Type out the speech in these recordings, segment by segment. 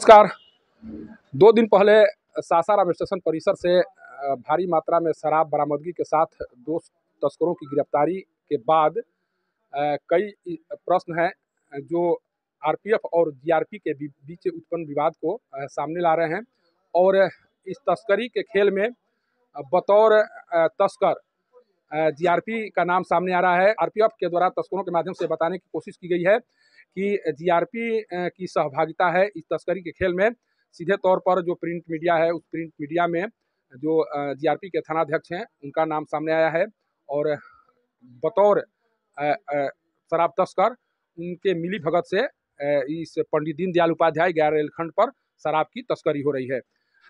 नमस्कार। 2 दिन पहले सासाराम स्टेशन परिसर से भारी मात्रा में शराब बरामदगी के साथ 2 तस्करों की गिरफ्तारी के बाद कई प्रश्न हैं जो आरपीएफ और जीआरपी के बीच उत्पन्न विवाद को सामने ला रहे हैं। और इस तस्करी के खेल में बतौर तस्कर जीआरपी का नाम सामने आ रहा है। आरपीएफ के द्वारा तस्करों के माध्यम से बताने की कोशिश की गई है कि जीआरपी की सहभागिता है इस तस्करी के खेल में। सीधे तौर पर जो प्रिंट मीडिया है, उस प्रिंट मीडिया में जो जीआरपी के थानाध्यक्ष हैं उनका नाम सामने आया है और बतौर शराब तस्कर उनके मिली भगत से इस पंडित दीनदयाल उपाध्याय गैर रेलखंड पर शराब की तस्करी हो रही है।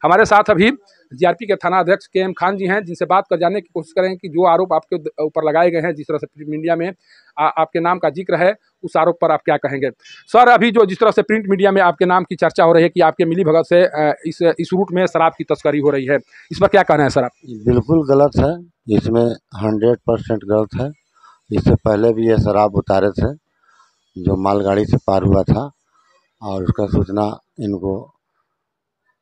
हमारे साथ अभी जीआरपी के थाना अध्यक्ष के.एम. खान जी हैं, जिनसे बात कर जानने की कोशिश करेंगे कि जो आरोप आपके ऊपर लगाए गए हैं, जिस तरह से प्रिंट मीडिया में आपके नाम का जिक्र है, उस आरोप पर आप क्या कहेंगे? सर, अभी जो जिस तरह से प्रिंट मीडिया में आपके नाम की चर्चा हो रही है कि आपके मिली भगत से इस रूट में शराब की तस्करी हो रही है, इस पर क्या कहना है सर आप? बिल्कुल गलत है, इसमें 100% गलत है। इससे पहले भी ये शराब उतारे थे जो मालगाड़ी से पार हुआ था और उसका सूचना इनको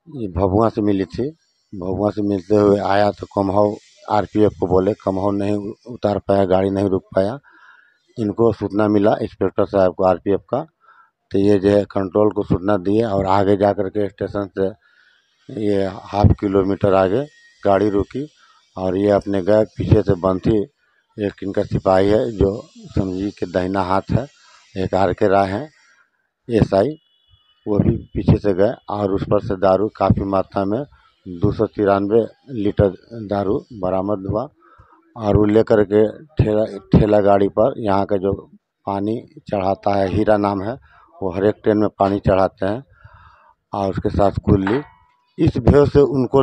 ये भभुआ से मिली थी। भभुआ से मिलते हुए आया तो कमहाऊ आरपीएफ को बोले, कमहाऊ नहीं उतार पाया, गाड़ी नहीं रुक पाया। इनको सूचना मिला इंस्पेक्टर साहब को आरपीएफ का, तो ये जो है कंट्रोल को सूचना दिए और आगे जा कर के स्टेशन से ये 1/2 किलोमीटर आगे गाड़ी रुकी और ये अपने गए। पीछे से बंथी एक इनका सिपाही है जो समझी के दाहिना हाथ है, एक आर के राय है एसआई, वो भी पीछे से गए और उस पर से दारू काफ़ी मात्रा में 293 लीटर दारू बरामद हुआ और वो लेकर के ठेला गाड़ी पर यहाँ का जो पानी चढ़ाता है, हीरा नाम है, वो हर एक ट्रेन में पानी चढ़ाते हैं और उसके साथ कुल्ली। इस भेव से उनको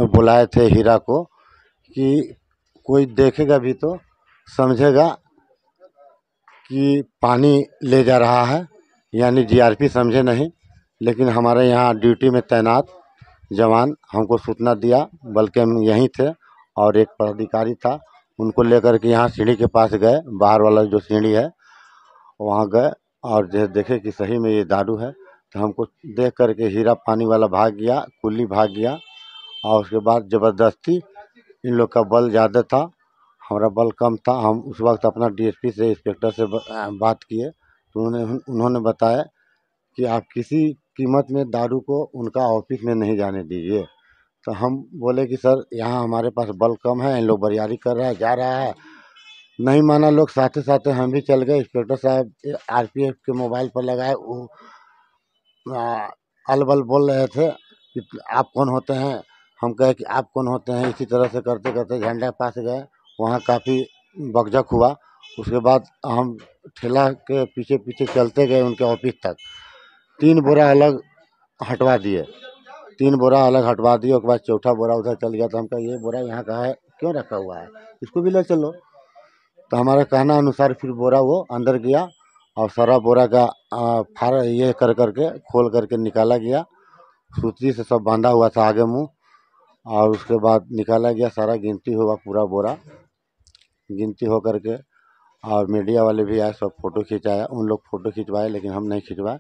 बुलाए थे हीरा को कि कोई देखेगा भी तो समझेगा कि पानी ले जा रहा है, यानी जीआरपी समझे नहीं। लेकिन हमारे यहाँ ड्यूटी में तैनात जवान हमको सूचना दिया, बल्कि हम यहीं थे और एक पदाधिकारी था, उनको लेकर के यहाँ सीढ़ी के पास गए, बाहर वाला जो सीढ़ी है वहाँ गए और जो देखे कि सही में ये दारू है। तो हमको देख करके हीरा पानी वाला भाग गया, कुल्ली भाग गया और उसके बाद ज़बरदस्ती, इन लोग का बल ज़्यादा था, हमारा बल कम था। हम उस वक्त अपना डीएसपी से इंस्पेक्टर से बात किए तो उन्होंने बताया कि आप किसी कीमत में दारू को उनका ऑफिस में नहीं जाने दीजिए। तो हम बोले कि सर यहाँ हमारे पास बल कम है, इन लोग बरियारी कर रहा है, जा रहा है। नहीं माना लोग, साथे साथे हम भी चल गए। इंस्पेक्टर साहब आरपीएफ के मोबाइल पर लगाए, वो अलबल बोल रहे थे कि आप कौन होते हैं। हम कहे कि आप कौन होते हैं। इसी तरह से करते करते झंडा पास गए, वहाँ काफ़ी बकझक हुआ। उसके बाद हम ठेला के पीछे पीछे चलते गए उनके ऑफिस तक। 3 बोरा अलग हटवा दिए, 3 बोरा अलग हटवा दिए। उसके बाद चौथा बोरा उधर चल गया। तो हम कहा ये बोरा यहाँ का है, क्यों रखा हुआ है, इसको भी ले चलो। तो हमारे कहना अनुसार फिर बोरा वो अंदर गया और सारा बोरा का फार ये कर करके खोल करके निकाला गया। सूतरी से सब बांधा हुआ था आगे मुँह, और उसके बाद निकाला गया। सारा गिनती हुआ, पूरा बोरा गिनती हो करके और मीडिया वाले भी आए, सब फ़ोटो खिंचाया। उन लोग फ़ोटो खिंचवाए लेकिन हम नहीं खिंचवाए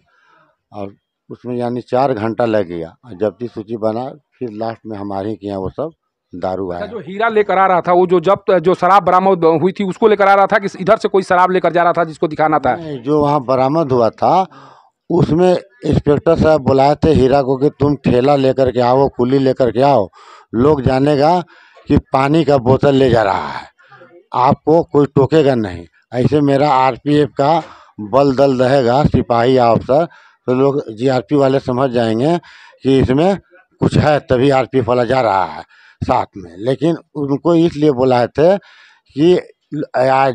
और उसमें यानी 4 घंटा लग गया। जब्ती सूची बना, फिर लास्ट में हमारे के यहाँ वो सब दारू आया। जो हीरा लेकर आ रहा था, वो जो शराब बरामद हुई थी उसको लेकर आ रहा था कि इधर से कोई शराब लेकर जा रहा था जिसको दिखाना था? जो वहाँ बरामद हुआ था उसमें इंस्पेक्टर साहब बुलाए थे हीरा को कि तुम ठेला लेकर के आओ, कुल्ली लेकर के आओ, लोग जानेगा कि पानी का बोतल ले जा रहा है, आपको कोई टोकेगा नहीं। ऐसे मेरा आरपीएफ का बल दल रहेगा, सिपाही अफसर, तो लोग जीआरपी वाले समझ जाएंगे कि इसमें कुछ है, तभी आरपीएफ वाला जा रहा है साथ में। लेकिन उनको इसलिए बुलाए थे कि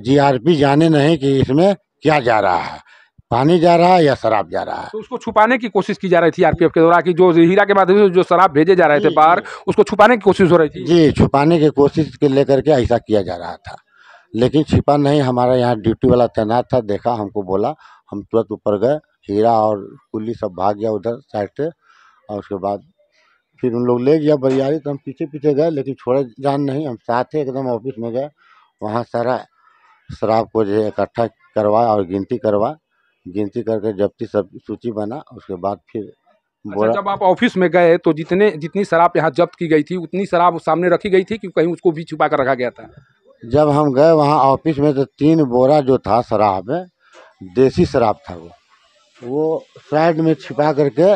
जीआरपी जाने नहीं कि इसमें क्या जा रहा है, पानी जा रहा है या शराब जा रहा है। तो उसको छुपाने की कोशिश की जा रही थी आरपीएफ के द्वारा कि जो हीरा के माध्यम से जो शराब भेजे जा रहे थे बाहर, उसको छुपाने की कोशिश हो रही थी। जी, छुपाने की कोशिश के लेकर के ऐसा किया जा रहा था, लेकिन छिपा नहीं। हमारा यहाँ ड्यूटी वाला तैनात था, देखा, हमको बोला, हम तुरंत ऊपर गए। हीरा और कुल्ली सब भाग गया उधर साइड से और उसके बाद फिर उन लोग ले गया बरियारी। तो हम पीछे पीछे गए लेकिन छोड़े जान नहीं, हम साथ ही एकदम ऑफिस में गए। वहाँ सारा शराब को जो है इकट्ठा करवाया और गिनती करवा, गिनती करके जब्ती सब सूची बना। उसके बाद फिर अच्छा, जब आप ऑफिस में गए तो जितनी शराब यहाँ जब्त की गई थी उतनी शराब सामने रखी गई थी कि कहीं उसको भी छुपा कर रखा गया था? जब हम गए वहाँ ऑफिस में तो 3 बोरा जो था शराब, देसी शराब था वो साइड में छिपा करके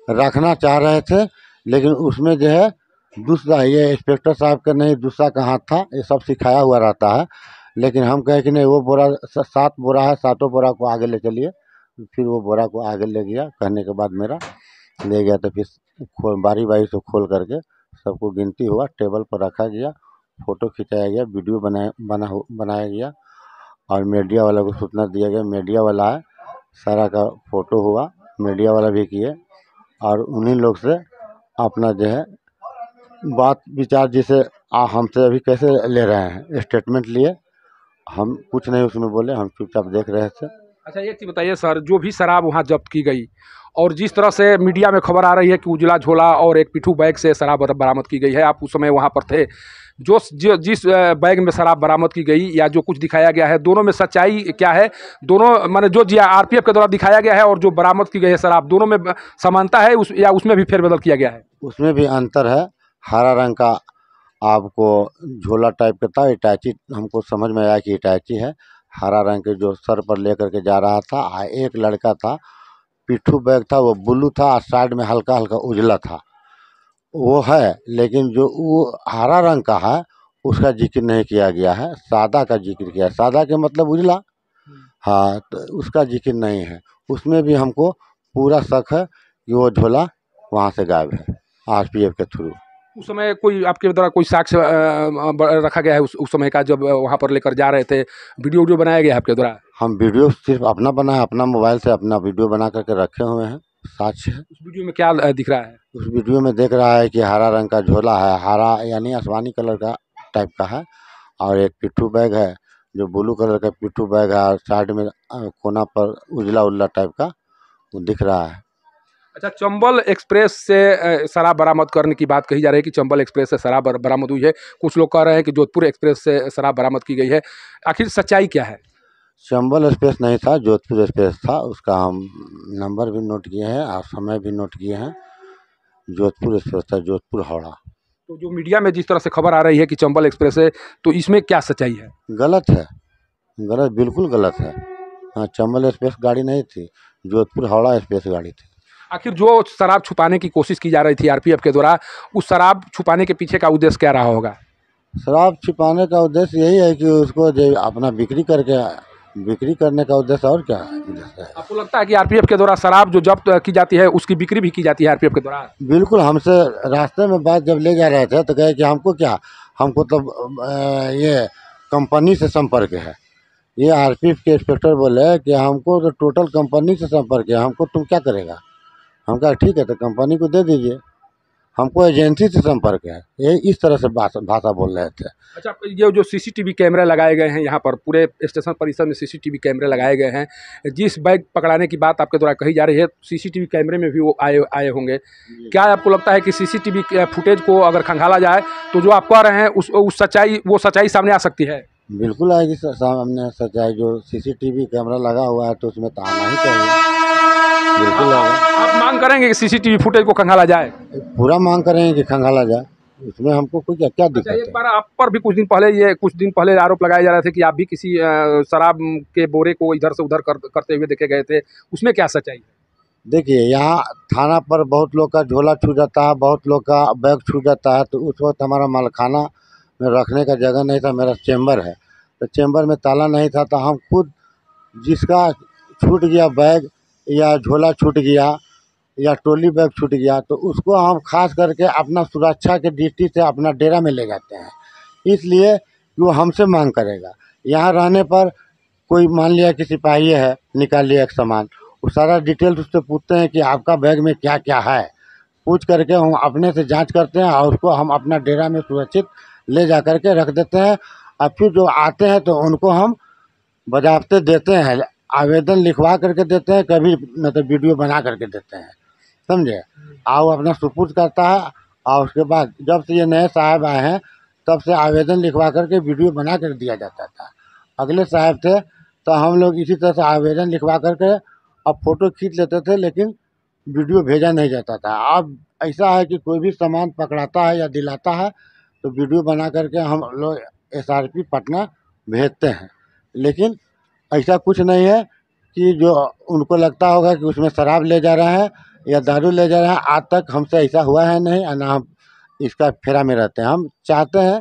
रखना चाह रहे थे, लेकिन उसमें जो है दूसरा ये इंस्पेक्टर साहब का नहीं दूसरा का हाथ था, ये सब सिखाया हुआ रहता है। लेकिन हम कहे कि नहीं वो बोरा 7 बोरा है, 7 बोरा को आगे ले चलिए। फिर वो बोरा को आगे ले गया, कहने के बाद मेरा ले गया तो फिर बारी बारी से खोल करके सबको गिनती हुआ, टेबल पर रखा गया, फ़ोटो खिंचाया गया, वीडियो बनाया गया और मीडिया वाला को सूचना दिया गया। मीडिया वाला है, सारा का फ़ोटो हुआ, मीडिया वाला भी किए और उन्हीं लोग से अपना जो है बात विचार जैसे हमसे अभी कैसे ले रहे हैं स्टेटमेंट लिए, हम कुछ नहीं उसमें बोले, हम चुपचाप देख रहे थे। अच्छा, एक चीज़ बताइए सर, जो भी शराब वहाँ जब्त की गई और जिस तरह से मीडिया में खबर आ रही है कि उजला झोला और एक पिट्ठू बैग से शराब बरामद की गई है, आप उस समय वहाँ पर थे, जिस बैग में शराब बरामद की गई या जो कुछ दिखाया गया है, दोनों में सच्चाई क्या है? दोनों माने जो आरपीएफ के द्वारा दिखाया गया है और जो बरामद की गई है शराब, दोनों में समानता है या उसमें भी फेरबदल किया गया है? उसमें भी अंतर है। हरा रंग का आपको झोला टाइप का था, इटाची हमको समझ में आया कि इटाची है। हरा रंग के जो सर पर लेकर के जा रहा था, एक लड़का था पिट्ठू बैग था, वो ब्लू था और साइड में हल्का हल्का उजला था, वो है। लेकिन जो वो हरा रंग का है उसका जिक्र नहीं किया गया है, सादा का जिक्र किया है। सादा के मतलब उजला, हाँ, तो उसका जिक्र नहीं है। उसमें भी हमको पूरा शक है कि वो झोला वहाँ से गायब है आरपीएफ के थ्रू। उस समय कोई आपके द्वारा कोई साक्ष्य रखा गया है उस समय का, जब वहाँ पर लेकर जा रहे थे? वीडियो बनाया गया है आपके द्वारा? हम वीडियो सिर्फ अपना बनाया, अपना मोबाइल से अपना वीडियो बना करके रखे हुए हैं, साक्ष्य है। उस वीडियो में क्या दिख रहा है? उस वीडियो में देख रहा है कि हरा रंग का झोला है, हरा यानी आसमानी कलर का टाइप का है, और एक पिट्ठू बैग है जो ब्लू कलर का पिट्ठू बैग है, और साइड में कोना पर उजला उजला टाइप का वो दिख रहा है। अच्छा, चंबल एक्सप्रेस से शराब बरामद करने की बात कही जा रही है कि चंबल एक्सप्रेस से शराब बरामद हुई है। कुछ लोग कह रहे हैं कि जोधपुर एक्सप्रेस से शराब बरामद की गई है। आखिर सच्चाई क्या है? चंबल एक्सप्रेस नहीं था, जोधपुर एक्सप्रेस था। उसका हम नंबर भी नोट किए हैं और समय भी नोट किए हैं। जोधपुर एक्सप्रेस था, जोधपुर हावड़ा। तो जो मीडिया में जिस तरह से खबर आ रही है कि चंबल एक्सप्रेस है, तो इसमें क्या सच्चाई है? गलत है, गलत, बिल्कुल गलत है। हाँ, चंबल एक्सप्रेस गाड़ी नहीं थी, जोधपुर हावड़ा एक्सप्रेस गाड़ी थी। आखिर जो शराब छुपाने की कोशिश की जा रही थी आरपीएफ के द्वारा, उस शराब छुपाने के पीछे का उद्देश्य क्या रहा होगा? शराब छिपाने का उद्देश्य यही है कि उसको जो अपना बिक्री करने का उद्देश्य, और क्या उद्देश्य है? आपको लगता है कि आरपीएफ के द्वारा शराब जो जब्त की जाती है उसकी बिक्री भी की जाती है आरपीएफ के द्वारा? बिल्कुल। हमसे रास्ते में बात जब ले जा रहे थे तो कहे कि हमको क्या, हमको तो ये कंपनी से संपर्क है। ये आरपीएफ के इंस्पेक्टर बोले कि हमको तो टोटल कंपनी से संपर्क है, हमको तुम क्या करेगा? हम कहा ठीक है, तो कंपनी को दे दीजिए, हमको एजेंसी से संपर्क है। ये इस तरह से भाषा बोल रहे थे। अच्छा, ये जो सीसीटीवी कैमरे लगाए गए हैं यहाँ पर पूरे स्टेशन परिसर में, सीसीटीवी कैमरे लगाए गए हैं, जिस बैग पकड़ाने की बात आपके द्वारा कही जा रही है, सीसीटीवी कैमरे में भी वो आए होंगे। क्या आपको लगता है कि सीसीटीवी फुटेज को अगर खंगाला जाए तो जो आप कह रहे हैं वो सच्चाई सामने आ सकती है? बिल्कुल आएगी सामने सच्चाई। जो सीसीटीवी कैमरा लगा हुआ है तो उसमें तो आना ही चाहिए, बिल्कुल आएगा। आप मांग करेंगे कि सीसीटीवी फुटेज को खंगाला जाए? पूरा मांग करेंगे कि खंगाला जाए, उसमें हमको कोई क्या दिक्कत है? एक बार आप पर भी कुछ दिन पहले आरोप लगाए जा रहे थे कि आप भी किसी शराब के बोरे को इधर से उधर करते हुए देखे गए थे, उसमें क्या सच्चाई है? देखिए, यहाँ थाना पर बहुत लोग का झोला छूट जाता है, बहुत लोग का बैग छूट जाता है, तो उस वक्त हमारा मालखाना में रखने का जगह नहीं था। मेरा चेम्बर है, तो चेम्बर में ताला नहीं था, तो हम खुद जिसका छूट गया बैग या झोला छूट गया या ट्रॉली बैग छूट गया, तो उसको हम खास करके अपना सुरक्षा के दृष्टि से अपना डेरा में ले जाते हैं, इसलिए वो हमसे मांग करेगा। यहाँ रहने पर कोई मान लिया कि सिपाही है, निकाल लिया एक सामान, वो सारा डिटेल्स उससे पूछते हैं कि आपका बैग में क्या क्या है। पूछ करके हम अपने से जांच करते हैं और उसको हम अपना डेरा में सुरक्षित ले जा करके रख देते हैं। और फिर जो आते हैं तो उनको हम बजाबते देते हैं, आवेदन लिखवा करके देते हैं, कभी मतलब वीडियो बना करके देते हैं, समझे। और अपना सुपुर्द करता है, और उसके बाद जब से ये नए साहब आए हैं तब से आवेदन लिखवा करके वीडियो बना कर दिया जाता था। अगले साहब थे तो हम लोग इसी तरह से आवेदन लिखवा करके अब फ़ोटो खींच लेते थे, लेकिन वीडियो भेजा नहीं जाता था। अब ऐसा है कि कोई भी सामान पकड़ाता है या दिलाता है तो वीडियो बना करके हम लोग SRP पटना भेजते हैं। लेकिन ऐसा कुछ नहीं है कि जो उनको लगता होगा कि उसमें शराब ले जा रहे हैं या दारू ले जा रहे हैं। आज तक हमसे ऐसा हुआ है नहीं, और ना हम इसका फेरा में रहते हैं। हम चाहते हैं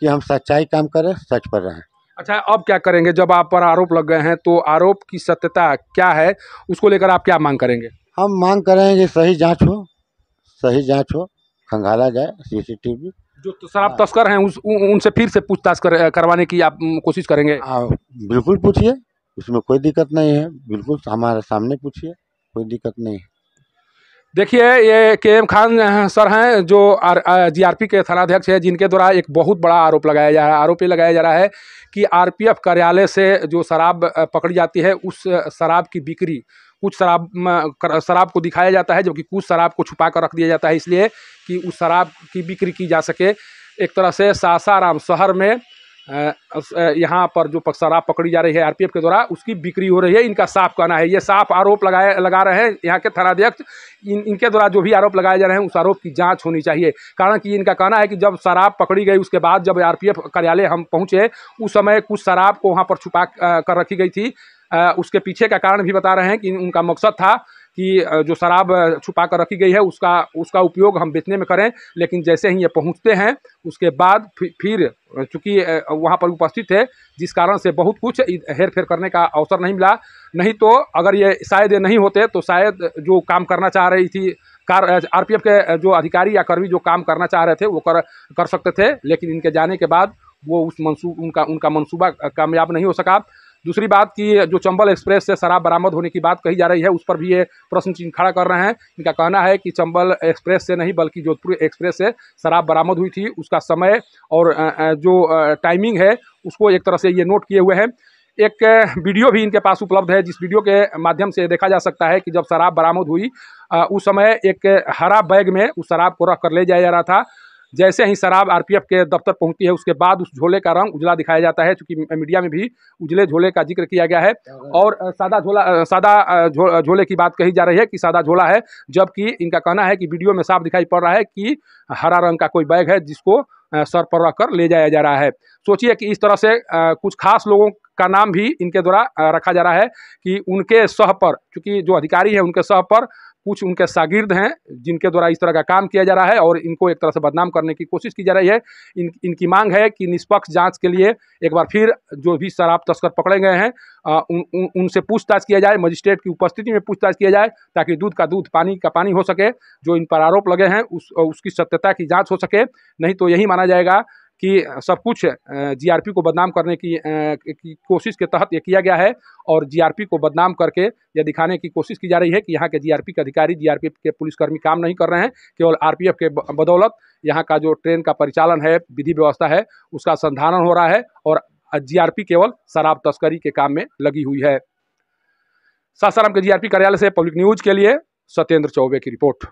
कि हम सच्चाई काम करें, सच पर रहें। अच्छा, अब क्या करेंगे जब आप पर आरोप लग गए हैं, तो आरोप की सत्यता क्या है, उसको लेकर आप क्या मांग करेंगे? हम मांग करें कि सही जांच हो, सही जांच हो, खंगाला जाए CCTV। जो शराब तस्कर हैं उनसे फिर से पूछताछ करवाने की आप कोशिश करेंगे? बिल्कुल पूछिए, उसमें कोई दिक्कत नहीं है। बिल्कुल हमारे सामने पूछिए, कोई दिक्कत नहीं है। देखिए, ये KM खान सर हैं, जो GRP के थानाध्यक्ष है, जिनके द्वारा एक बहुत बड़ा आरोप लगाया जा रहा है। आरोप ये लगाया जा रहा है कि RPF कार्यालय से जो शराब पकड़ी जाती है, उस शराब की बिक्री, कुछ शराब को दिखाया जाता है, जबकि कुछ शराब को छुपा कर रख दिया जाता है, इसलिए कि उस शराब की बिक्री की जा सके। एक तरह से सासाराम शहर में यहाँ पर जो शराब पकड़ी जा रही है RPF के द्वारा, उसकी बिक्री हो रही है, इनका साफ कहना है। ये साफ आरोप लगा रहे हैं यहाँ के थानाध्यक्ष। इनके द्वारा जो भी आरोप लगाए जा रहे हैं, उस आरोप की जांच होनी चाहिए। कारण कि इनका कहना है कि जब शराब पकड़ी गई, उसके बाद जब RPF कार्यालय हम पहुँचे, उस समय कुछ शराब को वहाँ पर छुपा कर रखी गई थी। उसके पीछे का कारण भी बता रहे हैं कि उनका मकसद था कि जो शराब छुपा कर रखी गई है, उसका उपयोग हम बेचने में करें। लेकिन जैसे ही ये पहुंचते हैं, उसके बाद फिर चूँकि वहाँ पर उपस्थित थे, जिस कारण से बहुत कुछ हेर फेर करने का अवसर नहीं मिला। नहीं तो अगर ये शायद ये नहीं होते, तो शायद जो काम करना चाह रही थी RPF के जो अधिकारी या कर्मी जो काम करना चाह रहे थे, वो कर सकते थे। लेकिन इनके जाने के बाद वो उनका मंसूबा कामयाब नहीं हो सका। दूसरी बात कि जो चंबल एक्सप्रेस से शराब बरामद होने की बात कही जा रही है, उस पर भी ये प्रश्न चिन्ह खड़ा कर रहे हैं। इनका कहना है कि चंबल एक्सप्रेस से नहीं, बल्कि जोधपुर एक्सप्रेस से शराब बरामद हुई थी। उसका समय और जो टाइमिंग है, उसको एक तरह से ये नोट किए हुए हैं। एक वीडियो भी इनके पास उपलब्ध है, जिस वीडियो के माध्यम से देखा जा सकता है कि जब शराब बरामद हुई, उस समय एक हरा बैग में उस शराब को रख कर ले जाया जा रहा था। जैसे ही शराब RPF के दफ्तर पहुंचती है, उसके बाद उस झोले का रंग उजला दिखाया जाता है, क्योंकि मीडिया में भी उजले झोले का जिक्र किया गया है। और सादा झोले की बात कही जा रही है कि सादा झोला है, जबकि इनका कहना है कि वीडियो में साफ दिखाई पड़ रहा है कि हरा रंग का कोई बैग है, जिसको सर पर रखकर ले जाया जा रहा है। सोचिए कि इस तरह से कुछ खास लोगों का नाम भी इनके द्वारा रखा जा रहा है कि उनके सह पर, क्योंकि जो अधिकारी है उनके सह पर कुछ उनके शागिर्द हैं, जिनके द्वारा इस तरह का काम किया जा रहा है, और इनको एक तरह से बदनाम करने की कोशिश की जा रही है। इनकी मांग है कि निष्पक्ष जांच के लिए एक बार फिर जो भी शराब तस्कर पकड़े गए हैं, उनसे पूछताछ किया जाए, मजिस्ट्रेट की उपस्थिति में पूछताछ किया जाए, ताकि दूध का दूध, पानी का पानी हो सके। जो इन पर आरोप लगे हैं, उसकी सत्यता की जाँच हो सके। नहीं तो यही माना जाएगा कि सब कुछ GRP को बदनाम करने की कोशिश के तहत ये किया गया है, और GRP को बदनाम करके यह दिखाने की कोशिश की जा रही है कि यहाँ के GRP के अधिकारी, GRP के पुलिसकर्मी काम नहीं कर रहे हैं। केवल RPF के बदौलत यहाँ का जो ट्रेन का परिचालन है, विधि व्यवस्था है, उसका संधारण हो रहा है, और GRP केवल शराब तस्करी के काम में लगी हुई है। सासाराम के GRP कार्यालय से पब्लिक न्यूज के लिए सत्येंद्र चौबे की रिपोर्ट।